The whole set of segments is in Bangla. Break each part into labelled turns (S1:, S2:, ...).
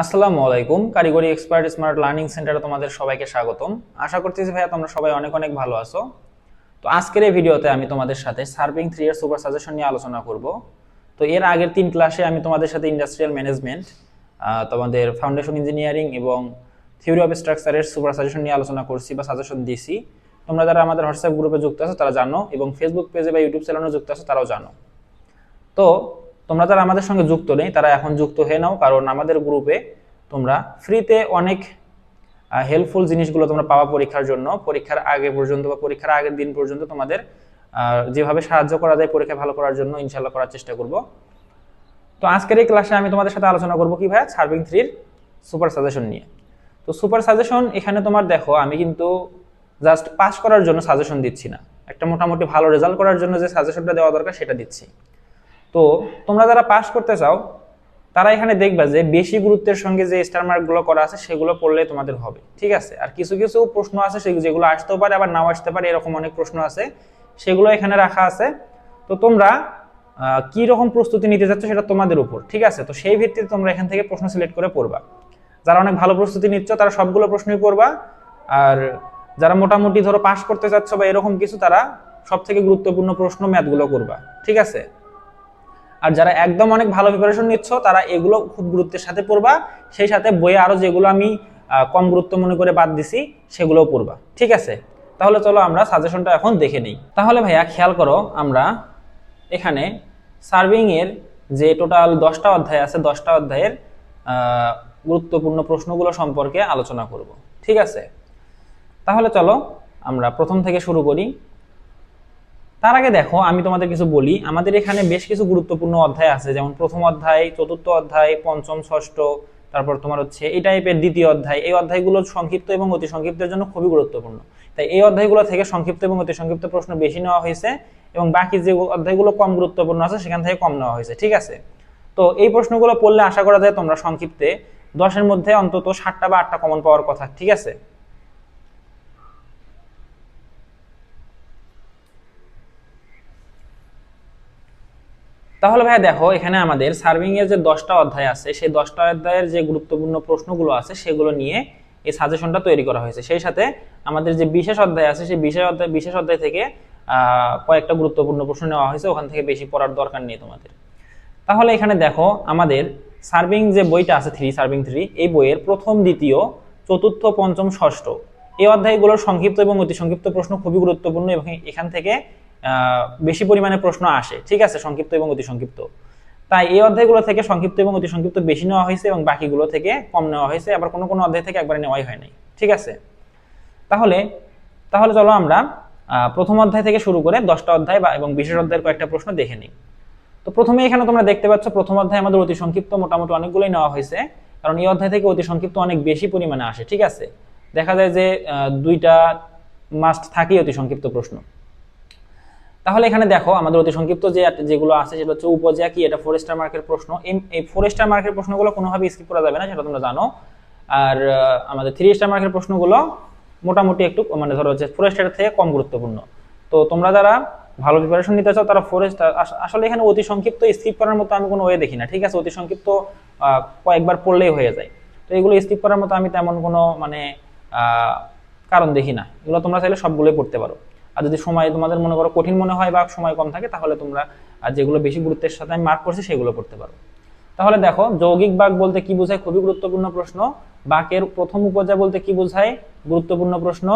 S1: আসসালামু আলাইকুম। কারিগরি এক্সপার্ট স্মার্ট লার্নিং সেন্টারে তোমাদের সবাইকে স্বাগতম। আশা করতেছি ভাইয়া তোমরা সবাই অনেক অনেক ভালো আছো। তো আজকের এই ভিডিওতে আমি তোমাদের সাথে সার্ভিং 3 এর সুপার সাজেশন নিয়ে আলোচনা করব। তো এর আগের 3 ক্লাসে আমি তোমাদের সাথে ইন্ডাস্ট্রিয়াল ম্যানেজমেন্ট, তোমাদের ফাউন্ডেশন ইঞ্জিনিয়ারিং এবং থিওরি অফ স্ট্রাকচারের সুপার সাজেশন নিয়ে আলোচনা করছি বা সাজেশন দিছি। তোমরা যারা আমাদের হোয়াটসঅ্যাপ গ্রুপে যুক্ত আছো তারা জানো, এবং ফেসবুক পেজে বা ইউটিউব চ্যানেলে যুক্ত আছো তারাও জানো। তো তোমরা যারা আমাদের সঙ্গে যুক্ত নেই তারা এখন যুক্ত হয়ে নাও, কারণ আমাদের গ্রুপে তোমরা ফ্রিতে অনেক হেল্পফুল জিনিসগুলো তোমরা পাওয়া পরীক্ষার জন্য। পরীক্ষার আগে পর্যন্ত বা পরীক্ষার আগের দিন পর্যন্ত তোমাদের যেভাবে সাহায্য করা যায় পরীক্ষা ভালো করার জন্য ইনশাল্লাহ করার চেষ্টা করব। তো আজকের এই ক্লাসে আমি তোমাদের সাথে আলোচনা করব কি ভাইয়া, সার্ভিং 3 সুপার সাজেশন নিয়ে। তো সুপার সাজেশন এখানে তোমার দেখো, আমি কিন্তু জাস্ট পাস করার জন্য সাজেশন দিচ্ছি না, একটা মোটামুটি ভালো রেজাল্ট করার জন্য যে সাজেশনটা দেওয়া দরকার সেটা দিচ্ছি। তো তোমরা যারা পাস করতে চাও তারা এখানে দেখবা যে বেশি গুরুত্বের সঙ্গে যে স্টার মার্কগুলো করা আছে সেগুলো পড়লে তোমাদের হবে, ঠিক আছে। আর কিছু কিছু প্রশ্ন আছে যেগুলো আসতেও পারে আবার নাও আসতে পারে, এরকম অনেক প্রশ্ন আছে, সেগুলো এখানে রাখা আছে। তো তোমরা কি রকম প্রস্তুতি নিতে চাচ্ছ সেটা তোমাদের উপর, ঠিক আছে। তো সেই ভিত্তিতে তোমরা এখান থেকে প্রশ্ন সিলেক্ট করে পড়বা। যারা অনেক ভালো প্রস্তুতি নিচ্ছ তারা সবগুলো প্রশ্নই পড়বা, আর যারা মোটামুটি ধরো পাস করতে চাচ্ছ বা এরকম কিছু, তারা সব থেকে গুরুত্বপূর্ণ প্রশ্ন ম্যাথগুলো করবা, ঠিক আছে। আর যারা একদম অনেক ভালো প্রিপারেশন নিচ্ছ তারা এগুলো খুব গুরুত্বের সাথে পড়বা, সেই সাথে বইয়ে আরো যেগুলো আমি কম গুরুত্ব মনে করে বাদ দিছি সেগুলোও পড়বা, ঠিক আছে। তাহলে চলো আমরা সাজেশনটা এখন দেখে নিই। তাহলে ভাইয়া খেয়াল করো, আমরা এখানে সার্ভিং এর যে টোটাল 10টা অধ্যায় আছে, 10টা অধ্যায়ের গুরুত্বপূর্ণ প্রশ্নগুলো সম্পর্কে আলোচনা করব, ঠিক আছে। তাহলে চলো আমরা প্রথম থেকে শুরু করি। তার আগে দেখো আমি তোমাদের কিছু বলি, আমাদের এখানে বেশ কিছু গুরুত্বপূর্ণ অধ্যায় আছে, যেমন প্রথম অধ্যায়, চতুর্থ অধ্যায়, পঞ্চম, ষষ্ঠ, তারপর তোমার হচ্ছে এই টাইপের দ্বিতীয় অধ্যায়। এই অধ্যায়গুলো সংক্ষিপ্ত এবং অতি সংক্ষিপ্তের জন্য খুবই গুরুত্বপূর্ণ, তাই এই অধ্যায়গুলো থেকে সংক্ষিপ্ত এবং অতি সংক্ষিপ্ত প্রশ্ন বেশি নেওয়া হয়েছে, এবং বাকি যে অধ্যায়গুলো কম গুরুত্বপূর্ণ আছে সেখান থেকে কম নেওয়া হয়েছে, ঠিক আছে। তো এই প্রশ্নগুলো পড়লে আশা করা যায় তোমরা সংক্ষিপ্তে 10-এর মধ্যে অন্তত 7টা বা 8টা কমন পাওয়ার কথা, ঠিক আছে। তাহলে ভাই দেখো, এখানে আমাদের সার্ভিং এর যে 10টা অধ্যায় আছে সেই 10টা অধ্যায়ের যে গুরুত্বপূর্ণ প্রশ্নগুলো আছে সেগুলো নিয়ে এই সাজেশনটা তৈরি করা হয়েছে। সেই সাথে আমাদের যে বিশেষ অধ্যায় আছে সেই বিশেষ অধ্যায় থেকে কয়েকটা গুরুত্বপূর্ণ প্রশ্ন নেওয়া হয়েছে, ওখান থেকে বেশি পড়ার দরকার নেই তোমাদের। তাহলে এখানে দেখো, আমাদের সার্ভিং যে বইটা আছে সার্ভিং 3, এই বইয়ের প্রথম, দ্বিতীয়, চতুর্থ, পঞ্চম, ষষ্ঠ এই অধ্যায়গুলোর সংক্ষিপ্ত এবং অতি সংক্ষিপ্ত প্রশ্ন খুবই গুরুত্বপূর্ণ, এবং এখান থেকে বেশি পরিমাণে প্রশ্ন আসে, ঠিক আছে, সংক্ষিপ্ত এবং অতি সংক্ষিপ্ত। তাই এই অধ্যায়গুলো থেকে সংক্ষিপ্ত এবং অতি সংক্ষিপ্ত বেশি নেওয়া হয়েছে এবং বাকিগুলো থেকে কম নেওয়া হয়েছে, আবার কোনো কোনো অধ্যায় থেকে একবারে নেওয়াই হয় নাই, ঠিক আছে। তাহলে তাহলে চলো আমরা প্রথম অধ্যায় থেকে শুরু করে 10টা অধ্যায় বা এবং বিশেষ অধ্যায়ের কয়েকটা প্রশ্ন দেখে নিই। তো প্রথমে এখানে তোমরা দেখতে পাচ্ছ প্রথম অধ্যায় আমাদের অতি সংক্ষিপ্ত মোটামুটি অনেকগুলোই নেওয়া হয়েছে, কারণ এই অধ্যায় থেকে অতি সংক্ষিপ্ত অনেক বেশি পরিমাণে আসে, ঠিক আছে। দেখা যায় যে 2টা মাস্ট থাকেই অতি সংক্ষিপ্ত প্রশ্ন। তাহলে এখানে দেখো আমাদের অতি সংক্ষিপ্ত যেগুলো আছে সেটা হচ্ছে উপজেলা কি, এটা 4 স্টার মার্কের প্রশ্ন। এই 4 স্টার মার্কের প্রশ্নগুলো কোনোভাবে স্কিপ করা যাবে না, সেটা তোমরা জানো। আর আমাদের 3 স্টার মার্কের প্রশ্নগুলো মোটামুটি একটু মানে ধরো হচ্ছে 4 স্টারের থেকে কম গুরুত্বপূর্ণ। তো তোমরা যারা ভালো প্রিপারেশন নিতে চাও তারা 4 স্টার, আসলে এখানে অতি সংক্ষিপ্ত স্কিপ করার মতো আমি কোনো ওয়ে দেখি না, ঠিক আছে। অতি সংক্ষিপ্ত কয়েকবার পড়লেই হয়ে যায়, তো এগুলো স্কিপ করার মতো আমি তেমন কোনো মানে কারণ দেখি না। এগুলো তোমরা চাইলে সবগুলোই পড়তে পারো। আর যদি সময় তোমাদের মনে করো কঠিন মনে হয় বা সময় কম থাকে, তাহলে তোমরা যেগুলো বেশি গুরুত্বের সাথে আমি মার্ক করছি সেগুলো পড়তে পারো। তাহলে দেখো, যৌগিক বাক বলতে কি বোঝায়, খুবই গুরুত্বপূর্ণ প্রশ্ন। বাকের প্রথম উপজা বলতে কি বোঝায়, গুরুত্বপূর্ণ প্রশ্ন।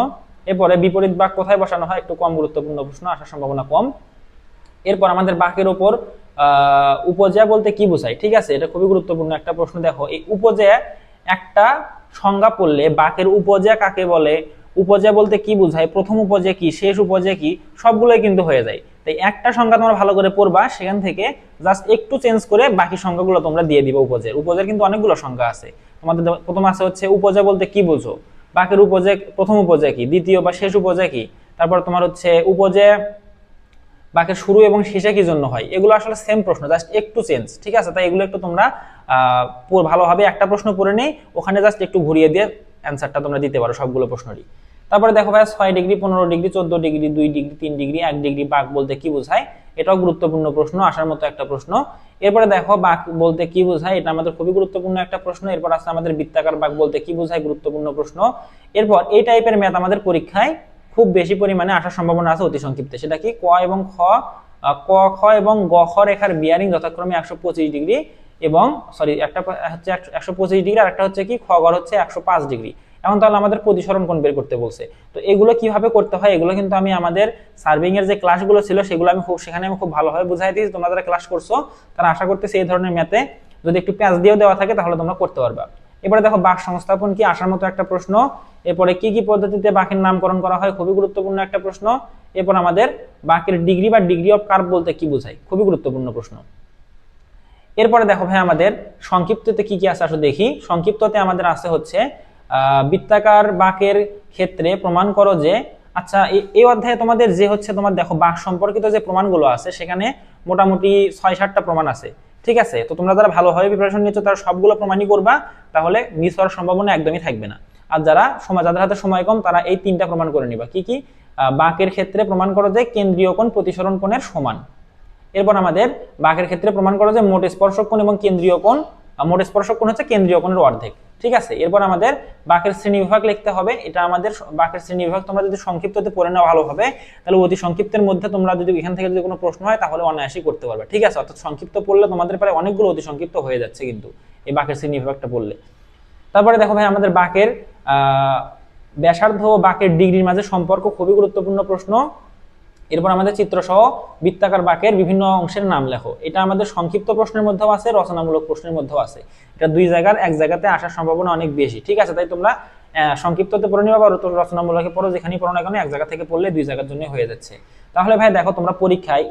S1: এরপরে বিপরীত বাক কোথায় বসানো হয়, একটু কম গুরুত্বপূর্ণ প্রশ্ন, আসার সম্ভাবনা কম। এরপর আমাদের বাকের ওপর উপজা বলতে কি বোঝায়, ঠিক আছে, এটা খুবই গুরুত্বপূর্ণ একটা প্রশ্ন। দেখো, এই উপজা একটা সংজ্ঞা পড়লে বাকের উপজা কাকে বলে, উপজা বলতে কি বোঝায়, প্রথম উপজা কি, শেষ উপজা কি, সবগুলোই কিন্তু হয়ে যায়। তাই একটা সংজ্ঞা তোমরা ভালো করে পড়বা, সেখান থেকে জাস্ট একটু চেঞ্জ করে বাকি সংজ্ঞাগুলো তোমরা দিয়ে দিবে। উপজের কিন্তু অনেকগুলো সংজ্ঞা আছে। তোমাদের প্রথম আছে হচ্ছে উপজা বলতে কি বোঝো, বাকের উপজা প্রথম উপজা কি, দ্বিতীয় বা শেষ উপজা কি, তারপর তোমার হচ্ছে উপজা বাকের শুরু এবং শেষে কি জন্য হয়। এগুলো আসলে সেম প্রশ্ন, জাস্ট একটু চেঞ্জ, ঠিক আছে। তাই এগুলো একটু তোমরা ভালোভাবে একটা প্রশ্ন পড়ে নেই, ওখানে জাস্ট একটু ঘুরিয়ে দিয়ে অ্যান্সারটা তোমরা দিতে পারো সবগুলো প্রশ্নেরই। তারপরে দেখো ভাই 6 degree, 15 degree, 14 degree, 2 degree, 3 degree, 1 degree বাঁক বলতে কি বোঝায়, এটাও গুরুত্বপূর্ণ প্রশ্ন, আসার মতো একটা প্রশ্ন। এরপরে দেখো বাঁক বলতে কি বোঝায়, এটা আমাদের খুবই গুরুত্বপূর্ণ একটা প্রশ্ন। এরপর আছে আমাদের বৃত্তাকার বাঁক বলতে কি বোঝায়, গুরুত্বপূর্ণ প্রশ্ন। এরপর এই টাইপের ম্যাথ আমাদের পরীক্ষায় খুব বেশি পরিমাণে আসার সম্ভাবনা আছে অতি সংক্ষিপ্তে। সেটা কি, ক এবং খ, ক খ এবং গ খ রেখার বিয়ারিং যথাক্রমে 125 ডিগ্রি এবং একটা হচ্ছে 125 ডিগ্রি, আর একটা হচ্ছে কি খ গড় হচ্ছে 105 ডিগ্রি। এখন তাহলে আমাদের প্রতিসরণ কোণ বের করতে বলছে। তো এগুলো কিভাবে করতে হয়, এগুলো কিন্তু আমি আমাদের সার্ভিং এর যে ক্লাসগুলো ছিল সেগুলো আমি সেখানে খুব ভালোভাবে বুঝাই দিয়েছি। তোমরা যারা ক্লাস করছো তারা আশা করতেছি এই ধরনের ম্যাথে যদি একটু প্যাচ দিয়েও দেওয়া থাকে তাহলে তোমরা করতে পারবা। এবারে দেখো বাঁক সংস্থাপন কি, আসার মতো একটা প্রশ্ন। এরপরে কি কি পদ্ধতিতে বাঁকের নামকরণ করা হয়, খুবই গুরুত্বপূর্ণ একটা প্রশ্ন। এরপর আমাদের বাঁকের ডিগ্রি বা ডিগ্রি অফ কার্ভ বলতে কি বোঝায়, খুবই গুরুত্বপূর্ণ প্রশ্ন। এরপরে দেখো ভাই আমাদের সংক্ষিপ্ততে কি কি আছে আসলে দেখি। সংক্ষিপ্ততে আমাদের আছে হচ্ছে বৃত্তাকার বাঁকের ক্ষেত্রে প্রমাণ করো যে, আচ্ছা এই অধ্যায়ে তোমাদের যে হচ্ছে তোমার দেখো বাঁক সম্পর্কিত যে প্রমাণগুলো আছে সেখানে মোটামুটি 6-7টা প্রমাণ আছে, ঠিক আছে। তো তোমরা যারা ভালোভাবে প্রিপারেশন নিচ্ছ তারা সবগুলো প্রমাণই করবা, তাহলে মিস হওয়ার সম্ভাবনা একদমই থাকবে না। আর যাদের হাতে সময় কম তারা এই 3টা প্রমাণ করে নিবা। কি কি, বাঁকের ক্ষেত্রে প্রমাণ করো যে কেন্দ্রীয় কোণ প্রতিসরণ কোণের সমান। এরপর আমাদের বাঁকের ক্ষেত্রে প্রমাণ করা যায় মোট স্পর্শক কোণ এবং কেন্দ্রীয় কোণ, মোট স্পর্শক কোণ হচ্ছে কেন্দ্রীয় কোণের অর্ধেক, ঠিক আছে। এরপর আমাদের বাঁকের শ্রেণীবিভাগ লিখতে হবে। এটা আমাদের বাঁকের শ্রেণীবিভাগ তোমরা যদি সংক্ষিপ্ততে পড়ে নাও ভালো হবে, তাহলে অতি সংক্ষিপ্তের মধ্যে তোমরা যদি এখান থেকে যদি কোনো প্রশ্ন হয় তাহলে অনায়াসই করতে পারবে, ঠিক আছে। অর্থাৎ সংক্ষিপ্ত পড়লে তোমাদের প্রায় অনেকগুলো অতি সংক্ষিপ্ত হয়ে যাচ্ছে কিন্তু এই বাঁকের শ্রেণীবিভাগটা পড়লে। তারপরে দেখো ভাই আমাদের বাঁকের ব্যাসার্ধ ও বাঁকের ডিগ্রির মাঝে সম্পর্ক, খুবই গুরুত্বপূর্ণ প্রশ্ন। এরপর আমাদের চিত্রসহ বৃত্তাকার বাঁকের বিভিন্ন অংশের নাম লেখো। এটা আমাদের সংক্ষিপ্ত প্রশ্নের মধ্যেও আছে, রচনামূলক প্রশ্নের মধ্যেও আছে। এটা দুই জায়গার এক জায়গাতে আসার সম্ভাবনা অনেক বেশি, ঠিক আছে। তাই তোমরা সংক্ষিপ্ততে পড়ে নিবা বা রচনামূলকে পড়ো, যেখানেই পড়ো না কেন এক জায়গা থেকে পড়লে দুই জায়গার জন্য হয়ে যাচ্ছে। তাহলে ভাই দেখো তোমরা পরীক্ষায়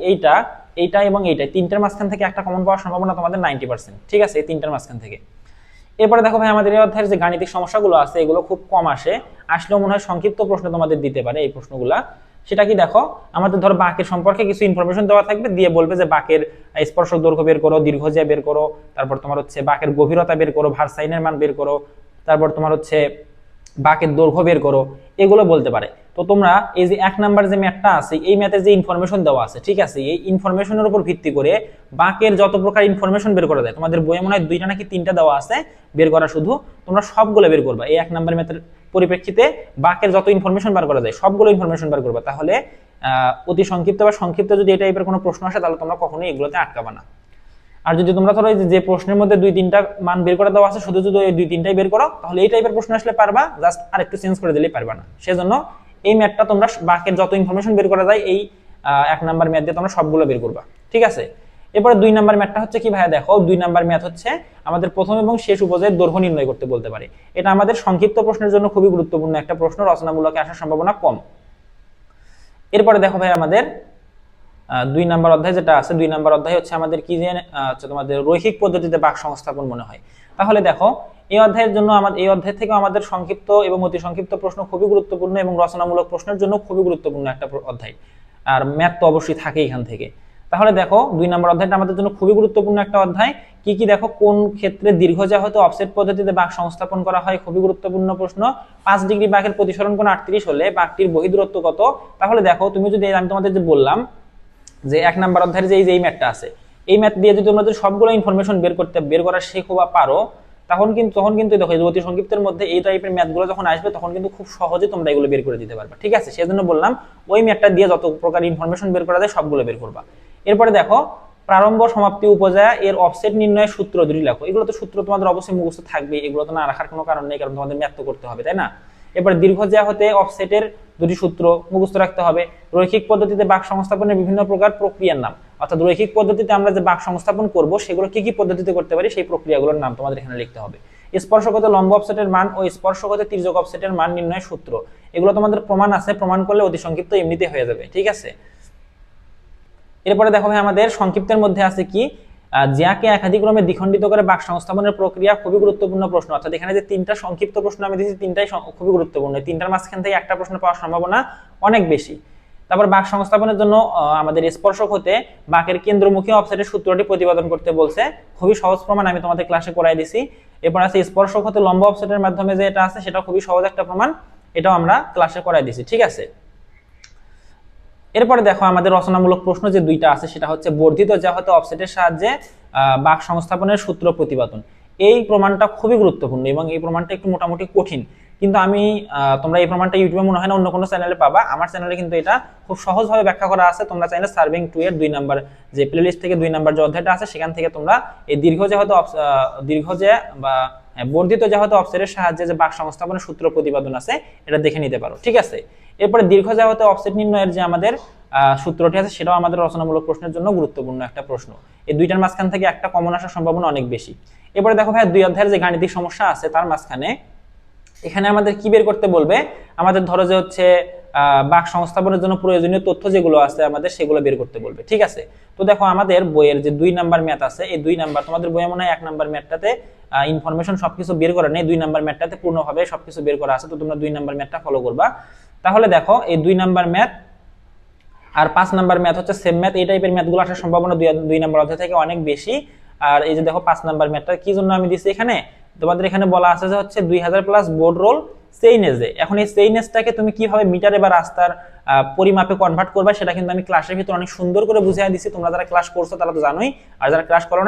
S1: এইটা এবং এইটা তিনটার মাঝখান থেকে একটা কমন পাওয়ার সম্ভাবনা তোমাদের 90%, ঠিক আছে, এই তিনটার মাঝখান থেকে। এরপরে দেখো ভাই আমাদের এই অধ্যায়ের যে গাণিতিক সমস্যাগুলো আছে এগুলো খুব কম আসলেও মনে হয় সংক্ষিপ্ত প্রশ্ন তোমাদের দিতে পারে এই প্রশ্নগুলা। সেটা কি দেখো, আমাদের ধরো বাঁকের সম্পর্কে কিছু ইনফরমেশন দেওয়া থাকবে, দিয়ে বলবে যে বাঁকের স্পর্শক দৈর্ঘ্য বের করো, দীর্ঘজ্যা বের করো, তারপর তোমার হচ্ছে বাঁকের গভীরতা বের করো, ভারসাইনের মান বের করো, তারপর তোমার হচ্ছে বাঁকের দৈর্ঘ্য বের করো, এগুলো বলতে পারে। তো তোমরা এই যে 1 নাম্বার যে ম্যাথটা আছে এই ম্যাথের যে ইনফরমেশন দেওয়া আছে, ঠিক আছে, এই ইনফরমেশনের উপর ভিত্তি করে বাঁকের যত প্রকার ইনফরমেশন বের করা যায়, তোমাদের বইয়ে মনে হয় 2টা নাকি 3টা দেওয়া আছে বের করা, শুধু তোমরা সবগুলো বের করবা। এই 1 নাম্বার ম্যাথের পরিপ্রেক্ষিতে বাঁকের যত ইনফরমেশন বার করা যায় সবগুলো ইনফরমেশন বার করবা। তাহলে অতি সংক্ষিপ্ত বা সংক্ষিপ্ত যদি এই টাইপের কোনো প্রশ্ন আসে তাহলে তোমরা কখনোই এগুলোতে আটকাবা না। আর যদি তোমরা ধরো যে প্রশ্নের মধ্যে 2-3টা মান বের করে দেওয়া আছে শুধু যদি এই 2-3টাই বের করো তাহলে এই টাইপের প্রশ্ন আসলে পারবা, জাস্ট আর একটু চেঞ্জ করে দিলেই পারবা না। সেজন্য এই ম্যাথটা তোমরা বাঁকের যত ইনফরমেশন বের করা যায় এই 1 নাম্বার ম্যাথ দিয়ে তোমরা সবগুলো বের করবা, ঠিক আছে। এরপরে 2 নাম্বার ম্যাথটা হচ্ছে কি ভাইয়া, দেখো 2 নাম্বার ম্যাথ হচ্ছে আমাদের প্রথম এবং শেষ উপজের দৈর্ঘ্য নির্ণয় করতে বলতে পারে। এটা আমাদের সংক্ষিপ্ত প্রশ্নের জন্য খুবই গুরুত্বপূর্ণ একটা প্রশ্ন, রচনামূলকে আসার সম্ভাবনা কম। এরপরে দেখো ভাই আমাদের 2 নাম্বার অধ্যায় যেটা আছে, 2 নাম্বার অধ্যায় হচ্ছে আমাদের কি যে তোমাদের রৈখিক পদ্ধতিতে বাঁক সংস্থাপন মনে হয়। তাহলে দেখো এই অধ্যায়ের জন্য এই অধ্যায় থেকে আমাদের সংক্ষিপ্ত এবং অতি সংক্ষিপ্ত প্রশ্ন খুবই গুরুত্বপূর্ণ এবং রচনামূলক প্রশ্নের জন্য খুবই গুরুত্বপূর্ণ একটা অধ্যায়। আর ম্যাথ তো অবশ্যই থাকে এখান থেকে। তাহলে দেখো 2 নাম্বার অধ্যায়টা আমাদের জন্য খুবই গুরুত্বপূর্ণ একটা অধ্যায়। কি কি দেখো, কোন ক্ষেত্রে দীর্ঘজ্যা হতে অফসেট পদ্ধতিতে বাঁক সংস্থাপন করা হয়, খুবই গুরুত্বপূর্ণ প্রশ্ন। 5 ডিগ্রি বাঁকের প্রতিসরণ কোণ 38 হলে বাঁকটির বহিঃদূরত্ব কত। তাহলে দেখো তুমি যদি আমি তোমাদের যে বললাম যে 1 নাম্বার অধ্যায়ের যে এই ম্যাথটা আছে এই ম্যাথ দিয়ে যদি তোমরা সবগুলো ইনফরমেশন বের করা শেখো বা পারো তখন কিন্তু দেখো অতি সংক্ষিপ্তের মধ্যে এই টাইপের ম্যাথগুলো যখন আসবে তখন কিন্তু খুব সহজে তোমরা এগুলো বের করে দিতে পারবে, ঠিক আছে। সেজন্য বললাম ওই ম্যাথটা দিয়ে যত প্রকার ইনফরমেশন বের করা যায় সবগুলো বের করবা। এরপরে দেখো প্রারম্ভ সমাপ্তি উপজয়া এর অফসেট নির্ণয়ের সূত্র দুটি লেখো। এগুলো তো সূত্র তোমাদের অবশ্যই মুখস্থ থাকবে, এগুলো তো না রাখার কোনো কারণ নেই, কারণ তোমাদের ম্যাথ তো করতে হবে, তাই না। এরপরে দীর্ঘজ্যা হতে অফসেটের দুটি সূত্র মুখস্থ রাখতে হবে। রৈখিক পদ্ধতিতে বাঁক সংস্থাপনের বিভিন্ন প্রকার প্রক্রিয়ার নাম, অর্থাৎ রৈখিক পদ্ধতিতে আমরা যে বাঁক সংস্থাপন করব সেগুলো কি কি পদ্ধতিতে করতে পারি সেই প্রক্রিয়াগুলোর নাম তোমাদের এখানে লিখতে হবে। স্পর্শক হতে লম্ব অফসেটের মান ও স্পর্শক হতে তির্যক অফসেটের মান নির্ণয়ের সূত্র, এগুলো তোমাদের প্রমাণ আছে, প্রমাণ করলে অতি সংক্ষিপ্ত এমনিতে হয়ে যাবে, ঠিক আছে। এরপরে দেখো ভাই আমাদের সংক্ষিপ্তের মধ্যে আছে কি, জ্যাকে একাধিক্রমে দ্বিখণ্ডিত করে বাঁক সংস্থাপনের প্রক্রিয়া, খুবই গুরুত্বপূর্ণ প্রশ্ন। অর্থাৎ এখানে যে 3টা সংক্ষিপ্ত প্রশ্ন আমি দিয়েছি 3টাই খুবই গুরুত্বপূর্ণ, 3টার মাঝখান থেকে একটা প্রশ্ন পাওয়ার সম্ভাবনা অনেক বেশি। তারপর বাঁক সংস্থাপনের জন্য আমাদের স্পর্শক হতে বাঁকের কেন্দ্রমুখী অফসেটের সূত্রটি প্রতিপাদন করতে বলছে, খুবই সহজ প্রমাণ, আমি তোমাদের ক্লাসে করাই দিছি। এরপর আছে স্পর্শক হতে লম্ব অফসেটের মাধ্যমে যে এটা আছে সেটা খুবই সহজ একটা প্রমাণ। এটাও আমরা ক্লাসে করাই দিছি, ঠিক আছে। এরপরে দেখো আমাদের রচনামূলক প্রশ্ন যে দুইটা আছে সেটা হচ্ছে বর্ধিত জ্যামিতি অফসেটের সাহায্যে বাঁক সংস্থাপনের সূত্র প্রতিপাদন। এই প্রমাণটা খুবই গুরুত্বপূর্ণ এবং এই প্রমাণটা একটু মোটামুটি কঠিন, কিন্তু আমি তোমরা এই প্রমাণটা ইউটিউবে মনে হয় না অন্য কোনো চ্যানেলে পাবা, আমার চ্যানেলে কিন্তু এটা খুব সহজভাবে ব্যাখ্যা করা আছে। তোমরা চাইলে সার্ভিং 2 এর 2 নাম্বার যে প্লেলিস্ট থেকে 2 নাম্বার যে অধ্যায়টা আছে সেখান থেকে তোমরা এই দীর্ঘ বর্ধিত জ্যামিতি অফসেটের সাহায্যে যে বাঁক সংস্থাপনের সূত্র প্রতিপাদন আছে এটা দেখে নিতে পারো, ঠিক আছে। এরপরে দীর্ঘ জ্যামিতি অফসেট নির্ণয়ের যে আমাদের সূত্রটি আছে সেটাও আমাদের রচনামূলক প্রশ্নের জন্য গুরুত্বপূর্ণ একটা প্রশ্ন। এই দুইটার মাঝখান থেকে একটা কমন আসার সম্ভাবনা অনেক বেশি। এরপরে দেখো ভাই 2 অধ্যায়ের যে গাণিতিক সমস্যা আছে তার মাঝখানে এখানে আমাদের কি বের করতে বলবে, আমাদের ধরো যে হচ্ছে বাঁক সংস্থাপনের জন্য প্রয়োজনীয় তথ্য যেগুলো আছে আমাদের সেগুলো বের করতে বলবে, ঠিক আছে। তো দেখো আমাদের বইয়ের যে 2 নাম্বার ম্যাথ আছে এই 2 নাম্বার তোমাদের বইয়ে মনে হয় 1 নাম্বার ম্যাথটাতে ইনফরমেশন সবকিছু বের করা নেই, 2 নাম্বার ম্যাথটাতে পূর্ণভাবে সবকিছু বের করা আছে। তো তোমরা 2 নাম্বার ম্যাথটা ফলো করবা। তাহলে দেখো এই 2 নাম্বার ম্যাথ আর 5 নাম্বার ম্যাথ হচ্ছে সেম ম্যাথ, এই টাইপের ম্যাথগুলো আসার সম্ভাবনা 2 নাম্বার অধ্যায় থেকে অনেক বেশি। আর এই যে দেখো 5 নাম্বার ম্যাথটা কি জন্য আমি দিছি এখানে, তোমাদের এখানে বলা আছে যে হচ্ছে 2000 প্লাস বোর্ড রোল সেইনেজে। এখন এই সেইনেজটাকে তুমি কিভাবে মিটারে বা রাস্তার পরিমাপে কনভার্ট করবে সেটা কিন্তু আমি ক্লাসের ভিতরে অনেক সুন্দর করে বুঝিয়ে দিছি। তোমরা যারা ক্লাস করছো তারা তো জানোই, আর যারা ক্লাস করো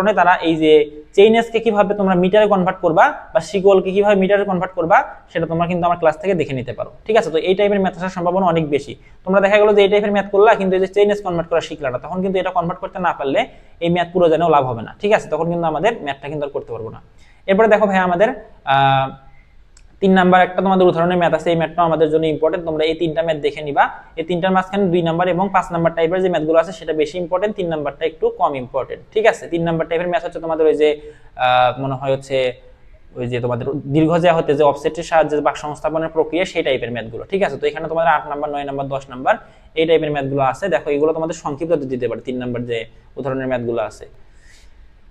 S1: নাই তারা এই যে চেইনেজকে কিভাবে তোমরা মিটারে কনভার্ট করবা বা শিকলকে কিভাবে মিটারে কনভার্ট করবা সেটা তোমরা কিন্তু আমার ক্লাস থেকে দেখে নিতে পারো, ঠিক আছে। তো এই টাইপের ম্যাথ আসার সম্ভাবনা অনেক বেশি। তোমরা দেখা গেলো যে এই টাইপের ম্যাথ করলা কিন্তু এই যে চেইনেজ কনভার্ট করা শিখলা না, তখন কিন্তু এটা কনভার্ট করতে না পারলে এই ম্যাথ পুরো জানেও লাভ হবে না, ঠিক আছে। তখন কিন্তু আমাদের ম্যাথটা কিন্তু আর করতে পারবো না। এরপরে দেখো ভাই আমাদের 3 নাম্বার একটা তোমাদের উদাহরণের ম্যাথ আছে, এই ম্যাথটাও আমাদের জন্য ইম্পর্টেন্ট। তোমরা এই 3টা ম্যাথ দেখে নিবা। এই 3টার মাঝখানে 2 নাম্বার এবং 5 নাম্বার টাইপের যে ম্যাথগুলো আছে সেটা বেশি ইম্পর্টেন্ট, 3 নাম্বারটা একটু কম ইম্পর্টেন্ট, ঠিক আছে। 3 নাম্বার টাইপের ম্যাথ হচ্ছে তোমাদের ওই যে মনে হয় হচ্ছে ওই যে তোমাদের দীর্ঘ জ্যামিতি যে অফসেটের সাহায্যে বাঁক সংস্থাপনের প্রক্রিয়া সেই টাইপের ম্যাথগুলো, ঠিক আছে। তো এখানে তোমাদের 8 নাম্বার 9 নাম্বার 10 নাম্বার এই টাইপের ম্যাথগুলো আছে। দেখো এগুলো তোমাদের সংক্ষিপ্ত দিতে পারে 3 নাম্বার যে উদাহরণের ম্যাথগুলো আছে।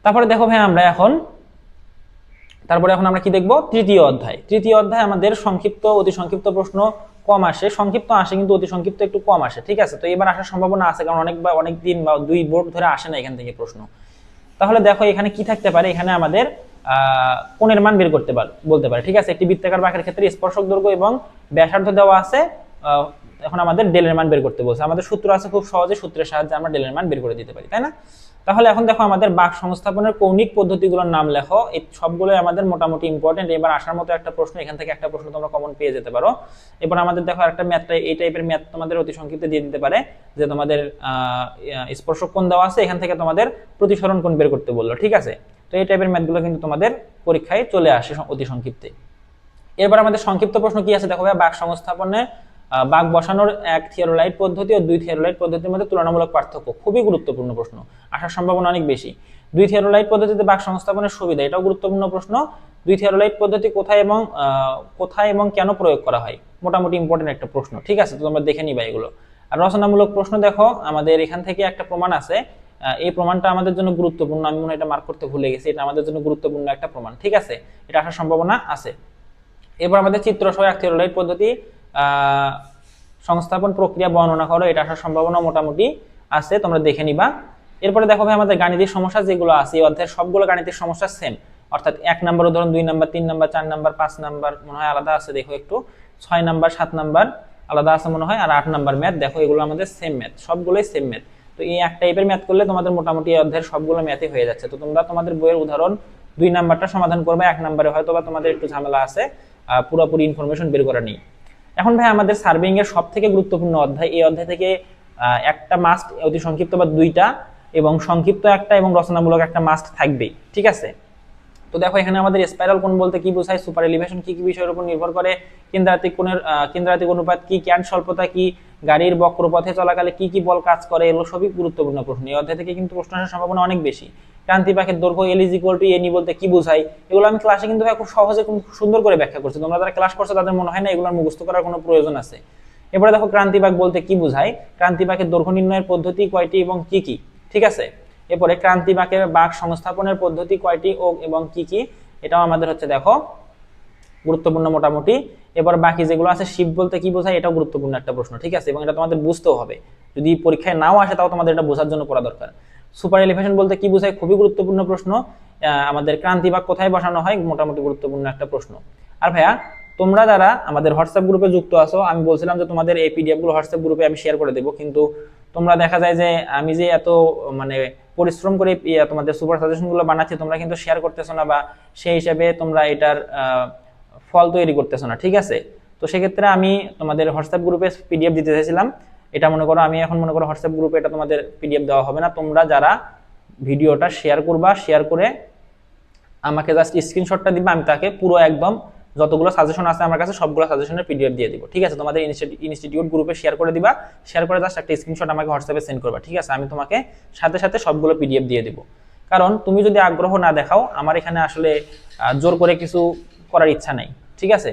S1: তারপরে দেখো ভাই তারপরে এখন আমরা কি দেখবো, তৃতীয় অধ্যায় আমাদের সংক্ষিপ্ত অতি সংক্ষিপ্ত প্রশ্ন কম আসে, সংক্ষিপ্ত আসে কিন্তু অতি সংক্ষিপ্ত একটু কম আসে, ঠিক আছে। তো এবার আসার সম্ভাবনা আছে কারণ অনেক দিন বা 2 বোর্ড ধরে আসে না এখান থেকে প্রশ্ন। তাহলে দেখো এখানে কি থাকতে পারে, এখানে আমাদের কোণের মান বের করতে বলতে পারে, ঠিক আছে। একটি বৃত্তাকার বাঁকের ক্ষেত্রে স্পর্শক দৈর্ঘ্য এবং ব্যাসার্ধ দেওয়া আছে, এখন আমাদের ডেলের মান বের করতে বলছে। আমাদের সূত্র আছে, খুব সহজে সূত্রের সাহায্যে আমরা ডেলের মান বের করে দিতে পারি, তাই না। তাহলে এখন দেখো আমাদের বাঁক সংস্থাপনের কৌণিক পদ্ধতিগুলোর নাম লেখো। এই সবগুলোই আমাদের মোটামুটি ইম্পর্টেন্ট। এবার আসার মতো একটা প্রশ্ন, এখান থেকে একটা প্রশ্ন তোমরা কমন পেয়ে যেতে পারো। এবার আমাদের দেখো একটা ম্যাথটা এই টাইপের ম্যাথ তোমাদের অতি সংক্ষিপ্তে দিয়ে দিতে পারে যে তোমাদের স্পর্শক কোণ দেওয়া আছে, এখান থেকে তোমাদের প্রতিসরণ কোণ বের করতে বললো, ঠিক আছে। তো এই টাইপের ম্যাথগুলো কিন্তু তোমাদের পরীক্ষায় চলে আসে অতি সংক্ষিপ্তে। এরপর আমাদের সংক্ষিপ্ত প্রশ্ন কি আছে দেখো ভাই, বাঁক সংস্থাপনে বাঁক বসানোর 1 থিওরোলাইট পদ্ধতি ও 2 থিওরোলাইট পদ্ধতির মধ্যে তুলনামূলক পার্থক্য, খুবই গুরুত্বপূর্ণ প্রশ্ন, আসার সম্ভাবনা অনেক বেশি। 2 থিওরোলাইট পদ্ধতিতে বাঁক সংস্থাপনের সুবিধা, এটাও গুরুত্বপূর্ণ প্রশ্ন। 2 থিওরোলাইট পদ্ধতি কোথায় এবং কেন প্রয়োগ করা হয়, মোটামুটি ইম্পর্টেন্ট একটা প্রশ্ন, ঠিক আছে। তো তোমরা দেখে নিবা এগুলো। আর রচনামূলক প্রশ্ন দেখো আমাদের এখান থেকে একটা প্রমাণ আছে, এই প্রমাণটা আমাদের জন্য গুরুত্বপূর্ণ, আমি মনে হয় এটা মার্ক করতে ভুলে গেছি, এটা আমাদের জন্য গুরুত্বপূর্ণ একটা প্রমাণ, ঠিক আছে। এটা আসার সম্ভাবনা আছে। এরপর আমাদের চিত্র সহ 1 থিওরোলাইট পদ্ধতি সংস্থাপন প্রক্রিয়া বর্ণনা করো, এটা আসার সম্ভাবনা মোটামুটি আছে, তোমরা দেখে নিবা। এরপরে দেখো ভাই আমাদের গাণিতিক সমস্যা যেগুলো আছে এই অধ্যায়ের সবগুলো গাণিতিক সমস্যা সেম, অর্থাৎ 1 নাম্বার উদাহরণ, 2 নাম্বার, 3 নাম্বার, 4 নাম্বার, 5 নাম্বার মনে হয় আলাদা আছে, দেখো একটু 6 নাম্বার, 7 নাম্বার আলাদা আছে মনে হয়, আর 8 নাম্বার ম্যাথ দেখো এগুলো আমাদের সেম ম্যাথ, সবগুলোই সেম ম্যাথ। তো এই এক টাইপের ম্যাথ করলে তোমাদের মোটামুটি এই অধ্যায়ের সবগুলো ম্যাথই হয়ে যাচ্ছে। তো তোমরা তোমাদের বইয়ের উদাহরণ 2 নাম্বারটা সমাধান করবে, 1 নাম্বারে হয়তো বা তোমাদের একটু ঝামেলা আছে, পুরোপুরি ইনফরমেশন বের করা নেই। এখন ভাই আমাদের সার্ভেইং এর সবথেকে গুরুত্বপূর্ণ অধ্যায়, এই অধ্যায় থেকে একটা মাস্ট অতি সংক্ষিপ্ত বা 2টা এবং সংক্ষিপ্ত একটা এবং রচনামূলক একটা মাস্ট থাকবেই, ঠিক আছে। তো দেখো এখানে আমাদের স্পাইরাল কোণ বলতে কি বোঝায়, সুপার এলিভেশন কি কি বিষয়ের উপর নির্ভর করে, কেন্দ্রাতিক অনুপাত কি, ক্যান্ট স্বল্পতা কি, গাড়ির বক্রপথে চলাকালে কি কি বল কাজ করে, এগুলো সবই গুরুত্বপূর্ণ প্রশ্ন। এই অধ্যায় থেকে কিন্তু প্রশ্ন আসার সম্ভাবনা অনেক বেশি। ক্রান্তি বাঁকের দৈর্ঘ্য L = NE বলতে কি বোঝায়, এগুলো আমি ক্লাসে কিন্তু খুব সহজে খুব সুন্দর করে ব্যাখ্যা করছি। তোমরা যারা ক্লাস করছো তাদের মনে হয় না এগুলোর মুখস্থ করার কোনো প্রয়োজন আছে। এবারে দেখো ক্রান্তি বাঁক বলতে কি বোঝায়, ক্রান্তি বাঁকের দৈর্ঘ্য নির্ণয়ের পদ্ধতি কয়টি এবং কি কি, ঠিক আছে। এরপরে ক্রান্তি বাঁকের বাঁক সংস্থাপনের পদ্ধতি কয়টি এবং কি কি, এটাও আমাদের হচ্ছে দেখো গুরুত্বপূর্ণ মোটামুটি। এবার বাকি যেগুলো আছে, শিফট বলতে কি বোঝায়, এটাও গুরুত্বপূর্ণ একটা প্রশ্ন, ঠিক আছে, এবং এটা তোমাদের বুঝতেও হবে, যদি পরীক্ষায় নাও আসে তাও তোমাদের এটা বোঝার জন্য পড়া দরকার। সুপার এলিভেশন বলতে কি বোঝায়, খুবই গুরুত্বপূর্ণ প্রশ্ন। আমাদের ক্রান্তি বাঁক কোথায় বসানো হয়, মোটামুটি গুরুত্বপূর্ণ একটা প্রশ্ন। আর ভাইয়া তোমরা যারা আমাদের হোয়াটসঅ্যাপ গ্রুপে যুক্ত আছো, আমি বলছিলাম যে তোমাদের এই পিডিএফ গুলো হোয়াটসঅ্যাপ গ্রুপে আমি শেয়ার করে দেবো, কিন্তু তোমরা দেখা যায় যে আমি যে এত মানে পরিশ্রম করে তোমাদের সুপার সাজেশন গুলো বানাচ্ছি, তোমরা কিন্তু শেয়ার করতেছো না, বা সেই হিসাবে তোমরা এটার ফল তৈরি করতেছো না, ঠিক আছে। তো সেক্ষেত্রে আমি তোমাদের হোয়াটসঅ্যাপ গ্রুপে পিডিএফ দিতে চাইছিলাম, এটা মনে করো আমি এখন মনে করো হোয়াটসঅ্যাপ গ্রুপে এটা তোমাদের পিডিএফ দেওয়া হবে না। তোমরা যারা ভিডিওটা শেয়ার করবা, শেয়ার করে আমাকে জাস্ট স্ক্রিনশটটা দিবা, আমি তাকে পুরো একদম যতগুলো সাজেশন আছে আমার কাছে সবগুলো সাজেশনের পিডিএফ দিয়ে দিব, ঠিক আছে। তোমাদের ইনস্টিটিউট গ্রুপে শেয়ার করে দিবা, শেয়ার করে জাস্ট একটা স্ক্রিনশট আমাকে হোয়াটসঅ্যাপে সেন্ড করবা, ঠিক আছে। আমি তোমাকে সাথে সাথে সবগুলো পিডিএফ দিয়ে দিব, কারণ তুমি যদি আগ্রহ না দেখাও, আমার এখানে আসলে জোর করে কিছু করার ইচ্ছা নাই, ঠিক আছে।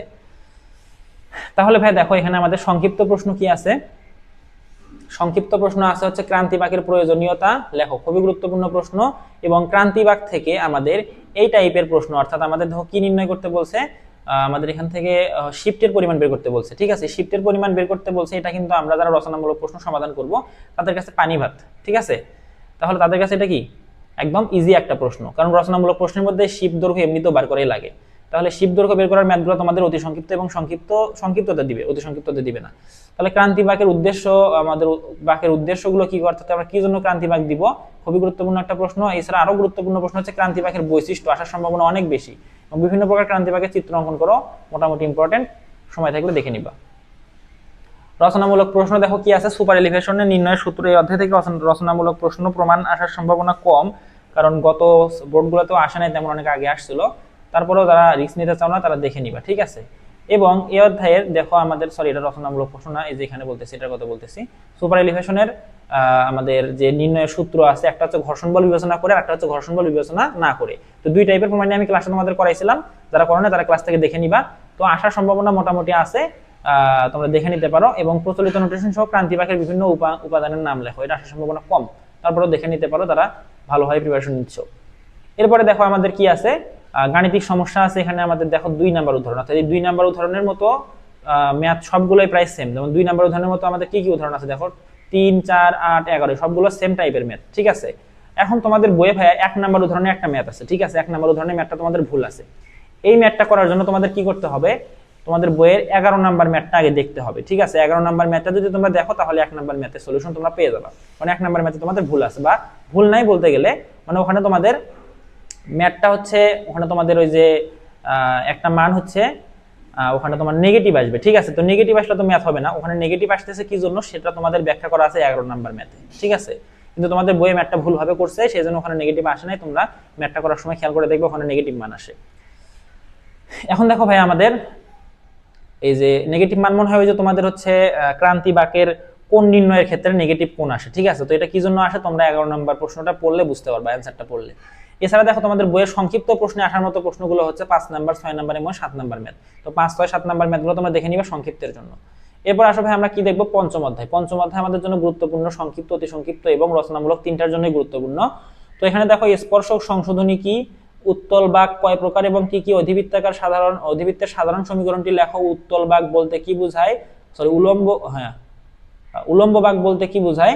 S1: তাহলে ভাই দেখো এখানে আমাদের সংক্ষিপ্ত প্রশ্ন কি আছে। সংক্ষিপ্ত প্রশ্ন আছে হচ্ছে ক্রান্তি বাক্যের প্রয়োজনীয়তা লেখো, খুবই গুরুত্বপূর্ণ প্রশ্ন। এবং ক্রান্তি বাক্য থেকে আমাদের এই টাইপের প্রশ্ন, অর্থাৎ আমাদের দেখো কি নির্ণয় করতে বলছে, আমাদের এখান থেকে শিফটের পরিমাণ বের করতে বলছে, ঠিক আছে। শিফটের পরিমাণ বের করতে বলছে, এটা কিন্তু আমরা যারা রচনামূলক প্রশ্ন সমাধান করব তাদের কাছে পানি ভাত, ঠিক আছে। তাহলে তাদের কাছে এটা কি একদম ইজি একটা প্রশ্ন, কারণ রচনামূলক প্রশ্নের মধ্যে শিফট দৈর্ঘ্য এমনিতেও বার করেই লাগে। তাহলে শিফট দৈর্ঘ্য বের করার ম্যাথগুলো তোমাদের অতি সংক্ষিপ্ত এবং সংক্ষিপ্ততে দিবে, অতি সংক্ষিপ্ততে দিবে না। তাহলে ক্রান্তি বাক্যের উদ্দেশ্য, আমাদের বাক্যের উদ্দেশ্যগুলো কি, অর্থাৎ আমরা কি জন্য ক্রান্তি বাক্য দিব, খুবই গুরুত্বপূর্ণ একটা প্রশ্ন। এছাড়া আরো গুরুত্বপূর্ণ প্রশ্ন হচ্ছে ক্রান্তি বাক্যের বৈশিষ্ট্য, আসার সম্ভাবনা অনেক বেশি, এবং বিভিন্ন প্রকার ক্রান্তি বাক্যের চিত্র অঙ্কন করো, মোটামুটি ইম্পর্টেন্ট, সময় থাকলে দেখে নিবা। রচনামূলক প্রশ্ন দেখো কি আছে, সুপার এলিভেশনের নির্ণয়ের সূত্র, এই অধ্যায় থেকে রচনামূলক প্রশ্ন প্রমাণ আসার সম্ভাবনা কম, কারণ গত বোর্ডগুলোতেও আসে নাই তেমন, অনেক আগে আসছিল। তারপরেও যারা রিস্ক নিতে চাও না তারা দেখে নিবা, ঠিক আছে। এবং এই অধ্যায়ের দেখো আমাদের, সরি এটা রচনামূলক প্রশ্ন না, এই যে এখানে বলতেছি এটার কথা বলতেছি, সুপার এলিভেশনের আমাদের যে নির্ণয়ের সূত্র আছে, একটা হচ্ছে ঘর্ষণ বল বিবেচনা করে, একটা হচ্ছে ঘর্ষণ বল বিবেচনা না করে। তো দুই টাইপের প্রমাণ আমি ক্লাসে তোমাদের করাইছিলাম, যারা করো না তারা ক্লাস থেকে দেখে নিবা। তো আসার সম্ভাবনা মোটামুটি আছে, তোমরা দেখে নিতে পারো। এবং প্রচলিত নোটেশন সহ ক্রান্তি বাক্যের বিভিন্ন উপাদানের নাম লেখো, এটা আসার সম্ভাবনা কম, তারপরেও দেখে নিতে পারো তারা ভালোভাবে প্রিপারেশন নিচ্ছ। এরপরে দেখো আমাদের কি আছে, গাণিতিক সমস্যা আছে। এখানে আমাদের দেখো 2 নাম্বার উদাহরণ, অর্থাৎ এই 2 নাম্বার উদাহরণের মতো ম্যাথ সবগুলোই প্রায় সেম। যেমন 2 নাম্বার উদাহরণের মতো আমাদের কি কি উদাহরণ আছে দেখো, 3, 4, 8, 11 সবগুলো সেম টাইপের ম্যাথ, ঠিক আছে। এখন তোমাদের বইয়ে ভাইয়া 1 নাম্বার উদাহরণে একটা ম্যাথ আছে, ঠিক আছে। 1 নাম্বার উদাহরণের ম্যাথটা তোমাদের ভুল আছে। এই ম্যাথটা করার জন্য তোমাদের কি করতে হবে, তোমাদের বইয়ের 11 নাম্বার ম্যাথটা আগে দেখতে হবে, ঠিক আছে। 11 নাম্বার ম্যাথটা যদি তোমরা দেখো, তাহলে 1 নাম্বার ম্যাথের সলিউশন তোমরা পেয়ে যাবে। মানে 1 নাম্বার ম্যাথে তোমাদের ভুল আছে, বা ভুল নাই বলতে গেলে, মানে ওখানে তোমাদের ম্যাথটা হচ্ছে, ওখানে তোমাদের ওই যে একটা মান হচ্ছে, ওখানে তোমার নেগেটিভ আসবে, ঠিক আছে। তো নেগেটিভ আসলে তো ম্যাথ হবে না, ওখানে নেগেটিভ আসতেছে কি জন্য সেটা তোমাদের ব্যাখ্যা করা আছে 11 নাম্বার ম্যাথে, ঠিক আছে। কিন্তু তোমাদের বইয়ে ম্যাথটা ভুলভাবে করছে, সেই জন্য ওখানে নেগেটিভ আসে নাই। তোমরা ম্যাথটা করার সময় খেয়াল করে দেখবে, ওখানে নেগেটিভ মান আসে। এখন দেখো ভাই আমাদের এই যে নেগেটিভ মান মনে হয় ওই যে তোমাদের হচ্ছে ক্রান্তি বাক্যের কোন নির্ণয়ের ক্ষেত্রে নেগেটিভ কোন আসে, ঠিক আছে। তো এটা কি জন্য আসে তোমরা 11 নাম্বার প্রশ্নটা পড়লে বুঝতে পারবা, অ্যানসারটা পড়লে। এছাড়া দেখো তোমাদের বইয়ের সংক্ষিপ্ত প্রশ্নে আসার মতো প্রশ্নগুলো হচ্ছে 5 নাম্বার, 6 নাম্বার এবং 7 নাম্বার ম্যাথ। তো 5, 6, 7 নাম্বার ম্যাথগুলো তোমরা দেখে নিবা সংক্ষিপ্তের জন্য। এরপর আসো ভাই আমরা কি দেখবো, পঞ্চম অধ্যায়। পঞ্চম অধ্যায় আমাদের জন্য গুরুত্বপূর্ণ, সংক্ষিপ্ত, অতি সংক্ষিপ্ত এবং রচনামূলক তিনটার জন্যই গুরুত্বপূর্ণ। তো এখানে দেখো স্পর্শক সংশোধনী কি, উত্তল বাক কয় প্রকার এবং কি কি, অধিবৃত্তের সাধারণ সমীকরণটি লেখো, উত্তল বাক বলতে কি বোঝায়, উলম্ব বাক বলতে কি বোঝায়,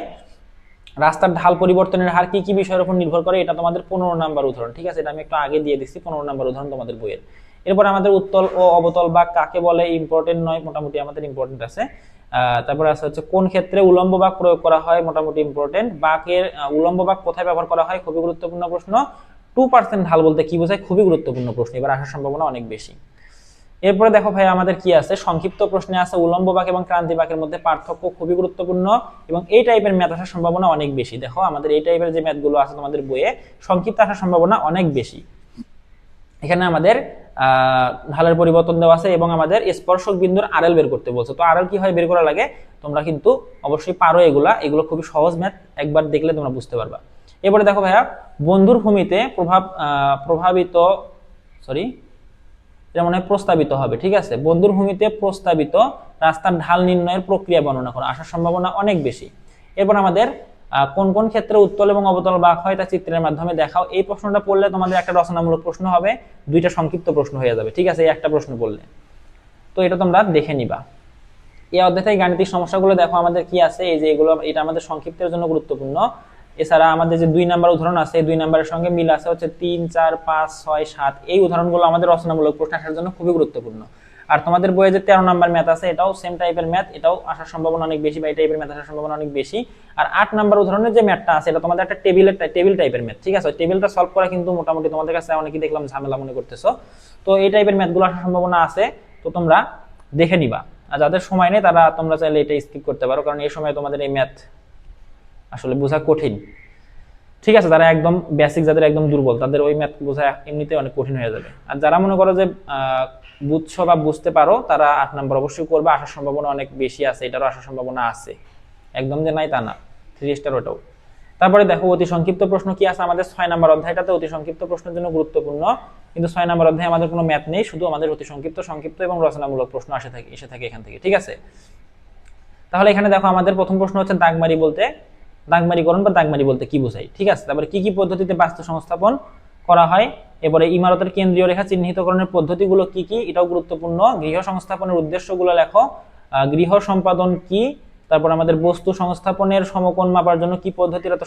S1: রাস্তার ঢাল পরিবর্তনের হার কি কি বিষয়ের উপর নির্ভর করে, এটা তোমাদের 15 নাম্বার উদাহরণ, ঠিক আছে। এটা আমি একটু আগে দিয়ে দিচ্ছি, 15 নাম্বার উদাহরণ তোমাদের বইয়ের। এরপর আমাদের উত্তল ও অবতল বাক কাকে বলে, ইম্পর্টেন্ট নয়, মোটামুটি আমাদের ইম্পর্টেন্ট আছে। তারপরে আছে হচ্ছে কোন ক্ষেত্রে উলম্ব বাক প্রয়োগ করা হয়, মোটামুটি ইম্পর্টেন্ট। বাকের উলম্ব বাক কোথায় ব্যবহার করা হয়, খুবই গুরুত্বপূর্ণ প্রশ্ন। 2% ঢাল বলতে কি বোঝায়, খুবই গুরুত্বপূর্ণ প্রশ্ন, এবার আসার সম্ভাবনা অনেক বেশি। এরপরে দেখো ভাই আমাদের কি আছে, সংক্ষিপ্ত প্রশ্নে আছে উলম্ব বাক এবং ক্রান্তি বাকের মধ্যে পার্থক্য, খুবই গুরুত্বপূর্ণ। এবং এই টাইপের ম্যাথ আসার সম্ভাবনা অনেক বেশি। দেখো আমাদের এই টাইপের যে ম্যাথগুলো আছে তোমাদের বইয়ে, সংক্ষিপ্ত আসার সম্ভাবনা অনেক বেশি। এখানে আমাদের ঢালের পরিবর্তন দেওয়া আছে এবং আমাদের স্পর্শক বিন্দুর আরএল বের করতে বলছে। তো আরএল কি হয় বের করা লাগে, তোমরা কিন্তু অবশ্যই পারো, এগুলো খুবই সহজ ম্যাথ, একবার দেখলে তোমরা বুঝতে পারবা। এবারে দেখো ভাইয়া, বন্ধুর ভূমিতে এটা মনে হয় প্রস্তাবিত হবে, ঠিক আছে। বন্ধুর ভূমিতে প্রস্তাবিত রাস্তার ঢাল নির্ণয়ের প্রক্রিয়া বর্ণনা করো, আসার সম্ভাবনা অনেক বেশি। এরপর আমাদের কোন কোন ক্ষেত্রে উত্তল এবং অবতল বাক হয় তা চিত্রের মাধ্যমে দেখাও। এই প্রশ্নটা পড়লে তোমাদের একটা রচনামূলক প্রশ্ন হবে, 2টা সংক্ষিপ্ত প্রশ্ন হয়ে যাবে, ঠিক আছে, এই একটা প্রশ্ন পড়লে। তো এটা তোমরা দেখে নিবা। এই অধ্যায়ে গাণিতিক সমস্যাগুলো দেখো আমাদের কি আছে, এই যে এগুলো, এটা আমাদের সংক্ষিপ্তের জন্য গুরুত্বপূর্ণ। এছাড়া আমাদের যে 2 নাম্বার উদাহরণ আছে, এই 2 নাম্বারের সঙ্গে মিল আছে হচ্ছে 3, 4, 5, 6, 7, এই উদাহরণগুলো আমাদের রচনামূলক প্রশ্ন আসার জন্য খুবই গুরুত্বপূর্ণ। আর তোমাদের বইয়ে যে 13 নাম্বার ম্যাথ আছে এটাও সেম টাইপের ম্যাথ, এটাও আসার সম্ভাবনা অনেক বেশি, বা এই টাইপের ম্যাথ আসার সম্ভাবনা অনেক বেশি। আর 8 নাম্বার উদাহরণের যে ম্যাথটা আছে এটা তোমাদের একটা টেবিল টাইপের ম্যাথ, ঠিক আছে? টেবিলটা সলভ করা কিন্তু মোটামুটি তোমাদের কাছে অনেকেই দেখলাম ঝামেলা মনে করতেছো, তো এই টাইপের ম্যাথগুলো আসার সম্ভাবনা আছে, তো তোমরা দেখে নিবা। আর যাদের সময় নেই তারা তোমরা চাইলে এটা স্কিপ করতে পারো, কারণ এই সময় তোমাদের এই ম্যাথ আসলে বোঝা কঠিন, ঠিক আছে? যারা একদম বেসিক, যাদের একদম দুর্বল, তাদের ওই ম্যাথ বোঝা এমনিতে অনেক কঠিন হয়ে যাবে। আর যারা মনে করো যে বুঝছো বা বুঝতে পারো, তারা 8 নাম্বার অবশ্যই করবে, আসার সম্ভাবনা অনেক বেশি আছে, এটারও আসার সম্ভাবনা আছে, একদম যে নাই তা না, 3 স্টার ওটাও। তারপরে দেখো অতি সংক্ষিপ্ত প্রশ্ন কি আছে আমাদের 6 নাম্বার অধ্যায়টাতে, অতি সংক্ষিপ্ত প্রশ্নের জন্য গুরুত্বপূর্ণ, কিন্তু 6 নাম্বার অধ্যায়ে আমাদের কোনো ম্যাথ নেই, শুধু আমাদের অতি সংক্ষিপ্ত এবং রচনামূলক প্রশ্ন এসে থাকে এখান থেকে, ঠিক আছে? তাহলে এখানে দেখো আমাদের প্রথম প্রশ্ন হচ্ছে দাগমারিকরণ বা দাগমারি বলতে কি বোঝায়, ঠিক আছে? তারপরে কি কি পদ্ধতিতে বাস্তু সংস্থাপন করা হয়, এবারে ইমারতের কেন্দ্রীয় রেখা চিহ্নিতকরণের পদ্ধতিগুলো কি কি, এটাও গুরুত্বপূর্ণ। গৃহ সংস্থাপনের উদ্দেশ্যগুলো লেখো, গৃহ সম্পাদন কি, তারপর আমাদের বস্তু সংস্থাপনের সমকোণ মাপার জন্য কি পদ্ধতিটা তো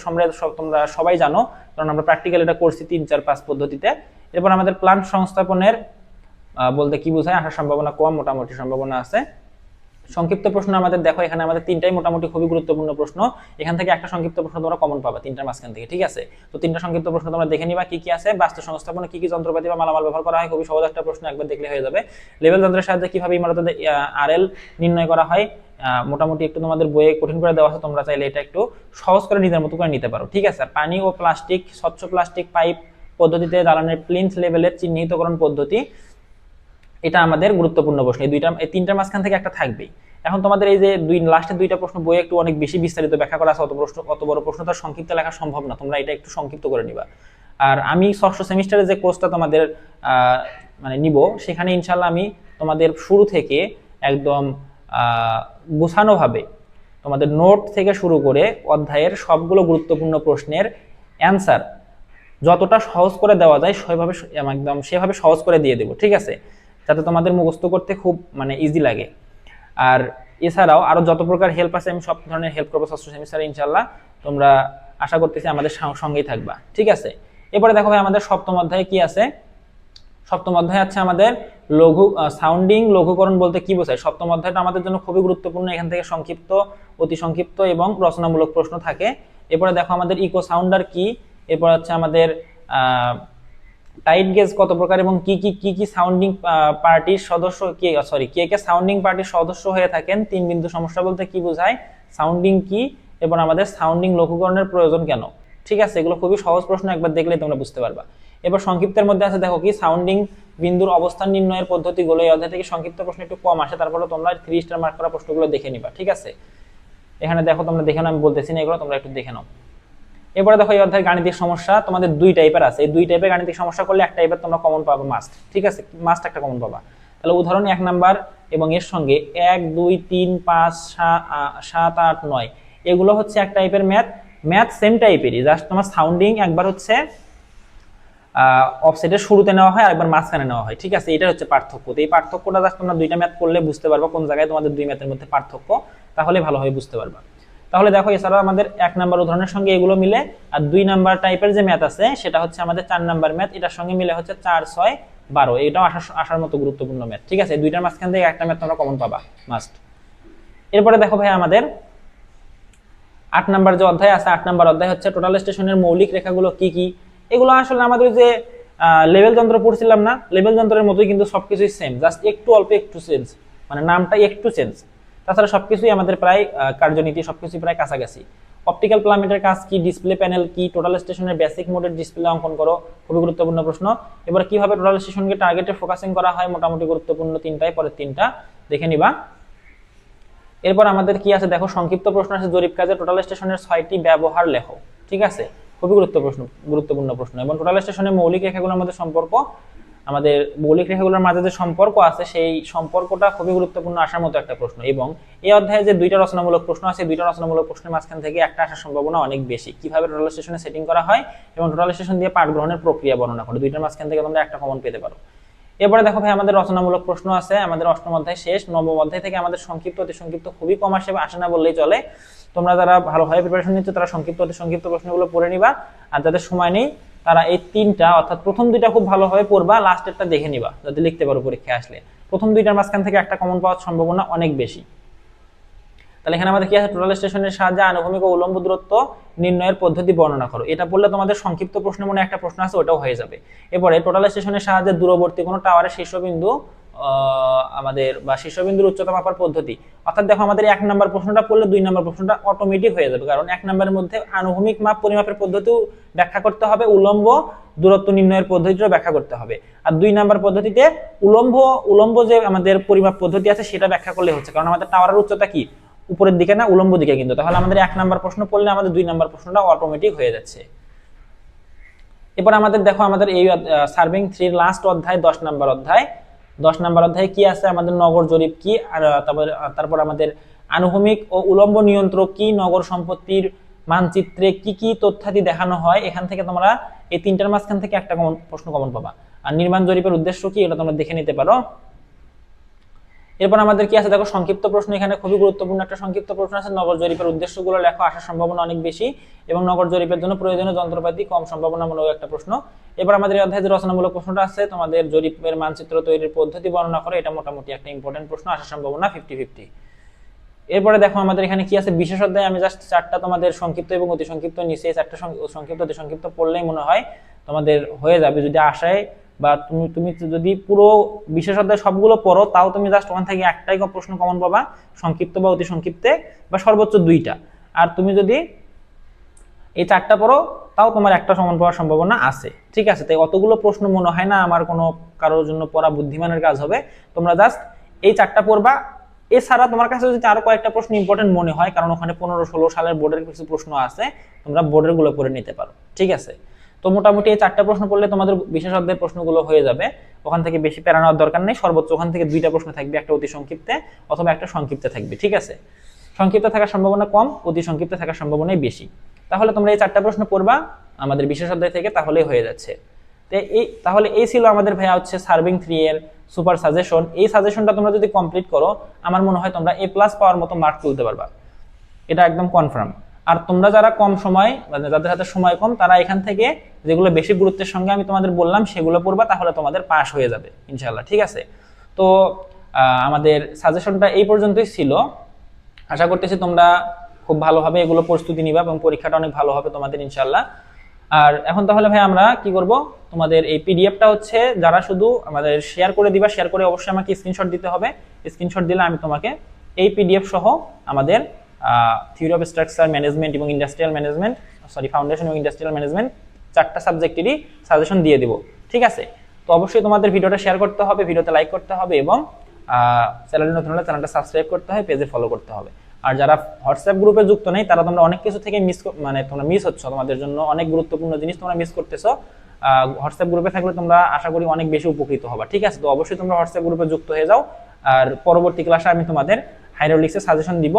S1: তোমরা সবাই জানো, কারণ আমরা প্র্যাকটিক্যাল এটা করছি 3, 4, 5 পদ্ধতিতে। এরপর আমাদের প্লান্ট সংস্থাপনের বলতে কি বোঝায়, আসার সম্ভাবনা কম, মোটামুটি সম্ভাবনা আছে। সংক্ষিপ্ত প্রশ্ন আমাদের দেখো, এখানে আমাদের 3টাই মোটামুটি খুবই গুরুত্বপূর্ণ প্রশ্ন, এখান থেকে একটা সংক্ষিপ্ত প্রশ্ন তোমরা কমন পাবা 3টার মাঝখান থেকে, ঠিক আছে? তো 3টা সংক্ষিপ্ত প্রশ্ন তোমরা দেখে নিবা কি কি আছে। বাস্তু সংস্থাপনে কি কি যন্ত্রপাতি বা মালামাল ব্যবহার করা হয়, খুবই সহজ একটা প্রশ্ন, একবার দেখলে হয়ে যাবে। লেভেল যন্ত্রের সাহায্যে কিভাবে ইমারতের আরএল নির্ণয় করা হয়, মোটামুটি একটু তোমাদের বইয়ে কঠিন করে দেওয়া আছে, তোমরা চাইলে এটা একটু সহজ করে নিজের মতো করে নিতে পারো, ঠিক আছে? পানি ও প্লাস্টিক, স্বচ্ছ প্লাস্টিক পাইপ পদ্ধতিতে দালানের প্লিন্থ লেভেলের চিহ্নিতকরণ পদ্ধতি, এটা আমাদের গুরুত্বপূর্ণ প্রশ্ন। এই 3টার মাঝখান থেকে একটা থাকবেই। এখন তোমাদের এই যে লাস্টের 2টা প্রশ্ন বইয়ে একটু অনেক বেশি বিস্তারিত ব্যাখ্যা করা আছে, অত বড় প্রশ্ন তো সংক্ষিপ্ত লেখা সম্ভব না, তোমরা এটা একটু সংক্ষিপ্ত করে নিবা। আর আমি ষষ্ঠ সেমিস্টারে যে কোর্সটা তোমাদের মানে নিব, সেখানে ইনশাল্লাহ আমি তোমাদের শুরু থেকে একদম গোছানোভাবে তোমাদের নোট থেকে শুরু করে অধ্যায়ের সবগুলো গুরুত্বপূর্ণ প্রশ্নের অ্যান্সার যতটা সহজ করে দেওয়া যায় সেভাবে সহজ করে দিয়ে দেবো, ঠিক আছে? যাতে তোমাদের মুখস্থ করতে খুব মানে ইজি লাগে। আর এছাড়াও আরো যত প্রকার হেল্প আছে আমি সব ধরনের হেল্প করবো ষষ্ঠ সেমিস্টারে ইনশাল্লাহ, তোমরা আশা করতেছি আমাদের সঙ্গেই থাকবা, ঠিক আছে? এরপরে দেখো ভাই আমাদের সপ্তম অধ্যায়ে কি আছে। সপ্তম অধ্যায় আছে আমাদের সাউন্ডিং লঘুকরণ বলতে কি বোঝায়। সপ্তম অধ্যায়টা আমাদের জন্য খুবই গুরুত্বপূর্ণ, এখান থেকে সংক্ষিপ্ত, অতি সংক্ষিপ্ত এবং রচনামূলক প্রশ্ন থাকে। এরপরে দেখো আমাদের ইকো সাউন্ডার কি, এরপর হচ্ছে আমাদের টাইট গেজ কত প্রকার এবং কি কি সাউন্ডিং পার্টির সদস্য কে সাউন্ডিং পার্টির সদস্য হয়ে থাকেন। 3 বিন্দু সমস্যা বলতে কি বোঝায়, সাউন্ডিং কি, এবং আমাদের সাউন্ডিং লঘুকরণের প্রয়োজন কেন, ঠিক আছে? এগুলো খুবই সহজ প্রশ্ন, একবার দেখলে তোমরা বুঝতে পারবা। এবার সংক্ষিপ্তের মধ্যে আছে দেখো কি সাউন্ডিং বিন্দুর অবস্থান নির্ণয়ের পদ্ধতিগুলো। এই অধ্যায় থেকে সংক্ষিপ্ত প্রশ্ন একটু কম আসে, তারপরে তোমরা 3 স্টার মার্ক করা প্রশ্নগুলো দেখে নিবা, ঠিক আছে? এখানে দেখো তোমরা দেখে নাও, আমি বলতেছি না এগুলো, তোমরা একটু দেখে নাও। এরপরে দেখো এই অধ্যায় গাণিতিক সমস্যা তোমাদের 2 টাইপের আছে, এই 2 টাইপের গাণিতিক সমস্যা করলে একটা টাইপের তোমরা কমন পাবে মাস্ট, ঠিক আছে? মাস্ট একটা কমন পাবা। তাহলে উদাহরণ 1 নাম্বার এবং এর সঙ্গে 1, 2, 3, 5, 7, 8, 9 এগুলো হচ্ছে এক টাইপের ম্যাথ সেম টাইপেরই, জাস্ট তোমার সাউন্ডিং একবার হচ্ছে অফসেটের শুরুতে নেওয়া হয় আর একবার মাঝখানে নেওয়া হয়, ঠিক আছে? এটা হচ্ছে পার্থক্য। তো এই পার্থক্যটা জাস্ট তোমরা 2টা ম্যাথ করলে বুঝতে পারবা কোন জায়গায় তোমাদের 2 ম্যাথের মধ্যে পার্থক্য, তাহলে ভালোভাবে বুঝতে পারবা। তাহলে দেখো এছাড়াও আমাদের 1 নাম্বার উদাহরণের সঙ্গে এগুলো মিলে, আর 2 নাম্বার টাইপের যে ম্যাথ আছে সেটা হচ্ছে আমাদের 4 নাম্বার ম্যাথ, এটার সঙ্গে মিলে হচ্ছে 4, 6, 12, এটাও আসার মতো গুরুত্বপূর্ণ ম্যাথ, ঠিক আছে? 2টার মাঝখান থেকে একটা ম্যাথ তোমরা কমন পাবা মাস্ট। এরপরে দেখো ভাই আমাদের 8 নাম্বার যে অধ্যায় আছে, 8 নাম্বার অধ্যায় হচ্ছে টোটাল স্টেশনের মৌলিক রেখাগুলো কি কি। এগুলো আসলে আমাদের যে লেভেল যন্ত্র পড়ছিলাম না, লেভেল যন্ত্রের মতোই কিন্তু সবকিছুই সেম, জাস্ট অল্প একটু চেঞ্জ, মানে নামটা একটু চেঞ্জ, তাছাড়া সবকিছুই আমাদের প্রায় কার্যনীতি সবকিছুই প্রায় কাছাকাছি। অপটিক্যাল প্লামেটের কাজ কি, ডিসপ্লে প্যানেল কি, টোটাল স্টেশনের বেসিক মোডের ডিসপ্লে অঙ্কন করো, খুবই গুরুত্বপূর্ণ প্রশ্ন। এবার কিভাবে টোটাল স্টেশনকে টার্গেটে ফোকাসিং করা হয়, মোটামুটি গুরুত্বপূর্ণ 3টাই, পরের 3টা দেখে নিবা। এরপর আমাদের কি আছে দেখো, সংক্ষিপ্ত প্রশ্ন আছে জরিপ কাজে টোটাল স্টেশনের 6টি ব্যবহার লেখো, ঠিক আছে? খুবই গুরুত্বপূর্ণ প্রশ্ন। এবং টোটাল স্টেশনের মৌলিক রেখাগুলোর মধ্যে সম্পর্ক, আমাদের মৌলিক রেখাগুলোর মাঝে যে সম্পর্ক আছে সেই সম্পর্কটা খুবই গুরুত্বপূর্ণ, আসার মতো একটা প্রশ্ন। এবং এই অধ্যায়ে যে 2টা রচনামূলক প্রশ্ন আছে, 2টা রচনামূলক প্রশ্নের মাঝখান থেকে একটা আসার সম্ভাবনা অনেক বেশি। কিভাবে টোটাল স্টেশনে সেটিং করা হয় এবং টোটাল স্টেশন দিয়ে পাঠ গ্রহণের প্রক্রিয়া বর্ণনা করে, 2টার মাঝখান থেকে তোমরা একটা কমন পেতে পারো। এরপরে দেখো ভাই আমাদের রচনামূলক প্রশ্ন আছে, আমাদের 8ম অধ্যায় শেষ। 9ম অধ্যায় থেকে আমাদের সংক্ষিপ্ত অতি সংক্ষিপ্ত খুবই কম আসে না বললেই চলে। তোমরা যারা ভালোভাবে প্রিপারেশন নিচ্ছ তারা সংক্ষিপ্ত অতি সংক্ষিপ্ত প্রশ্নগুলো পড়ে নিবা, আর যাদের সময় নেই তারা এই তিনটা অর্থাৎ প্রথম দুইটা খুব ভালোভাবে পড়বা, লাস্টেরটা দেখে নিবা যাতে লিখতে পারো পরীক্ষায় আসলে। প্রথম দুইটার মাঝখান থেকে একটা কমন পাওয়ার সম্ভাবনা অনেক বেশি। তাহলে এখানে আমাদের কি আছে, টোটাল স্টেশনের সাহায্যে আনুভূমিক ও উলম্ব দূরত্ব নির্ণয়ের পদ্ধতি বর্ণনা করো। এটা পড়লে তোমাদের সংক্ষিপ্ত প্রশ্ন মনে একটা প্রশ্ন আছে, ওটাও হয়ে যাবে। এরপরে টোটাল স্টেশনের সাহায্যে দূরবর্তী কোনো টাওয়ারের শীর্ষবিন্দু আমাদের বা শীর্ষবিন্দুর উচ্চতা মাপার পদ্ধতি। অর্থাৎ দেখো আমাদের 1 নম্বর প্রশ্নটা পড়লে 2 নম্বর প্রশ্নটা অটোমেটিক হয়ে যাবে, কারণ 1 নম্বরের মধ্যে আনুভূমিক মাপ পরিমাপের পদ্ধতিও ব্যাখ্যা করতে হবে, উলম্ব দূরত্ব নির্ণয়ের পদ্ধতিও ব্যাখ্যা করতে হবে। আর 2 নম্বর পদ্ধতিতে উলম্ব যে আমাদের পরিমাপ পদ্ধতি আছে সেটা ব্যাখ্যা করলে হচ্ছে, কারণ আমাদের টাওয়ারের উচ্চতা কি উপরের দিকে না উলম্ব দিকে, কিন্তু তাহলে আমাদের 1 নম্বর প্রশ্ন পড়লে আমাদের 2 নম্বর প্রশ্নটা অটোমেটিক হয়ে যাচ্ছে। এরপর আমাদের দেখো আমাদের এই সার্ভিং 3 লাস্ট অধ্যায় 10 নম্বর অধ্যায়। 10 নম্বর অধ্যায়ে কি আছে, আমাদের নগর জরিপ কি, আর তারপর আমাদের আনুভূমিক ও উলম্ব নিয়ন্ত্রক কি, নগর সম্পত্তির মানচিত্রে কি কি তথ্যাদি দেখানো হয়। এখান থেকে তোমরা এই তিনটার মাঝখান থেকে একটা প্রশ্ন কমন পাবা। আর নির্মাণ জরিপের উদ্দেশ্য কি, এটা তোমরা দেখে নিতে পারো। এরপর আমাদের কি আছে দেখো সংক্ষিপ্ত প্রশ্ন, এখানে খুবই গুরুত্বপূর্ণ একটা সংক্ষিপ্ত প্রশ্ন আছে, নগর জরিপের উদ্দেশ্যগুলো লেখো, আসার সম্ভাবনা অনেক বেশি এবং নগর জরিপের জন্য প্রয়োজনীয় যন্ত্রপাতি কম সম্ভাবনামূলক একটা প্রশ্ন। এবার আমাদের এই অধ্যায়ে যে রচনামূলক প্রশ্নটা আছে, তোমাদের জরিপের মানচিত্র তৈরির পদ্ধতি বর্ণনা করে, এটা মোটামুটি একটা ইম্পর্টেন্ট প্রশ্ন, আসার সম্ভাবনা 50-50। এরপরে দেখো আমাদের এখানে কি আছে, বিশেষ অধ্যায়ে আমি জাস্ট 4টা তোমাদের সংক্ষিপ্ত এবং অতি সংক্ষিপ্ত নিচে, 4টা সংক্ষিপ্ত অতি সংক্ষিপ্ত পড়লেই মনে হয় তোমাদের হয়ে যাবে। যদি আশায় বা তুমি যদি পুরো বিশেষ অধ্যায় সবগুলো পড়ো, তাও তুমি জাস্ট ওখান থেকে একটাই প্রশ্ন কমন পাবা, সংক্ষিপ্ত বা অতি সংক্ষিপ্তে বা সর্বোচ্চ 2টা। আর তুমি যদি এই 4টা পড়ো তাও তোমার একটা সমান পাওয়ার সম্ভাবনা আছে, ঠিক আছে। তাই অতগুলো প্রশ্ন মনে হয় না আমার কোনো কারোর জন্য পড়া বুদ্ধিমানের কাজ হবে। তোমরা জাস্ট এই 4টা পড়বা। এছাড়া তোমার কাছে যদি আরো কয়েকটা প্রশ্ন ইম্পর্টেন্ট মনে হয়, কারণ ওখানে 15-16 সালের বোর্ডের কিছু প্রশ্ন আছে, তোমরা বোর্ডের গুলো পড়ে নিতে পারো, ঠিক আছে। তো মোটামুটি এই 4টা প্রশ্ন পড়লে তোমাদের বিশেষ অধ্যায়ের প্রশ্নগুলো হয়ে যাবে, ওখান থেকে বেশি প্যারা নেওয়ার দরকার নেই। সর্বোচ্চ ওখান থেকে 2টা প্রশ্ন থাকবে, একটা অতি সংক্ষিপ্তে অথবা একটা সংক্ষিপ্তে থাকবে, ঠিক আছে। সংক্ষিপ্তে থাকার সম্ভাবনা কম, অতি সংক্ষিপ্তে থাকার সম্ভাবনাই বেশি। তাহলে তোমরা এই 4টা প্রশ্ন পড়বা আমাদের বিশেষ অধ্যায় থেকে, তাহলেই হয়ে যাচ্ছে। তাহলে এই ছিল আমাদের ভাইয়া হচ্ছে সার্ভিং 3 এর সুপার সাজেশন। এই সাজেশনটা তোমরা যদি কমপ্লিট করো, আমার মনে হয় তোমরা A+ পাওয়ার মতো মার্ক তুলতে পারবা, এটা একদম কনফার্ম। আর তোমরা যারা কম সময়, মানে যাদের হাতে সময় কম, তারা এখান থেকে যেগুলো বেশি গুরুত্বের সঙ্গে আমি তোমাদের বললাম সেগুলো পড়বা, তাহলে তোমাদের পাস হয়ে যাবে ইনশাআল্লাহ, ঠিক আছে। তো আমাদের সাজেশনটা এই পর্যন্তই ছিল। আশা করতেছি তোমরা খুব ভালোভাবে এগুলো প্রস্তুতি নিবা এবং পরীক্ষাটা অনেক ভালো হবে তোমাদের ইনশাআল্লাহ। আর এখন তাহলে ভাই আমরা কি করব, তোমাদের এই পিডিএফটা হচ্ছে যারা শুধু আমাদের শেয়ার করে দিবা, শেয়ার করে অবশ্যই আমাকে স্ক্রিনশট দিতে হবে। স্ক্রিনশট দিলে আমি তোমাকে এই পিডিএফ সহ আমাদের থিওরি অফ স্ট্রাকচার ম্যানেজমেন্ট এবং ইন্ডাস্ট্রিয়াল ম্যানেজমেন্ট, ফাউন্ডেশন এবং ইন্ডাস্ট্রিয়াল ম্যানেজমেন্ট 4টা সাবজেক্টেরই সাজেশন দিয়ে দিব, ঠিক আছে। তো অবশ্যই তোমাদের ভিডিওটা শেয়ার করতে হবে, ভিডিওতে লাইক করতে হবে এবং চ্যানেলে নতুন হলে চ্যানেলটা সাবস্ক্রাইব করতে হবে, পেজে ফলো করতে হবে। আর যারা হোয়াটসঅ্যাপ গ্রুপে যুক্ত নেই, তারা তোমরা অনেক কিছু থেকে তোমরা মিস হচ্ছ, তোমাদের জন্য অনেক গুরুত্বপূর্ণ জিনিস তোমরা মিস করতেছো। হোয়াটসঅ্যাপ গ্রুপে থাকলে তোমরা আশা করি অনেক বেশি উপকৃত হবা, ঠিক আছে। তো অবশ্যই তোমরা হোয়াটসঅ্যাপ গ্রুপে যুক্ত হয়ে যাও। আর পরবর্তী ক্লাসে আমি তোমাদের হাইড্রোলিক্সের সাজেশন দিব।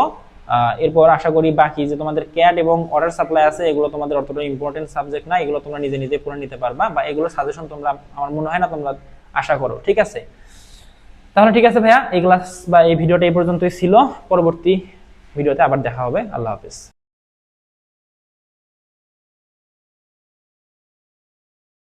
S1: এরপর আশা করি বাকি যে তোমাদের ক্যাড এবং ওয়াটার সাপ্লাই আছে, এগুলো তোমাদের অতটা ইম্পর্টেন্ট সাবজেক্ট না, এগুলো তোমরা নিজে নিজে পড়ে নিতে পারবা, বা এগুলো সাজেশন তোমরা আমার মনে হয় না তোমরা আশা করো, ঠিক আছে। তাহলে ঠিক আছে ভাইয়া, এই ক্লাস বা এই ভিডিওটা এই পর্যন্তই ছিল। পরবর্তী ভিডিওতে আবার দেখা হবে। আল্লাহ হাফেজ।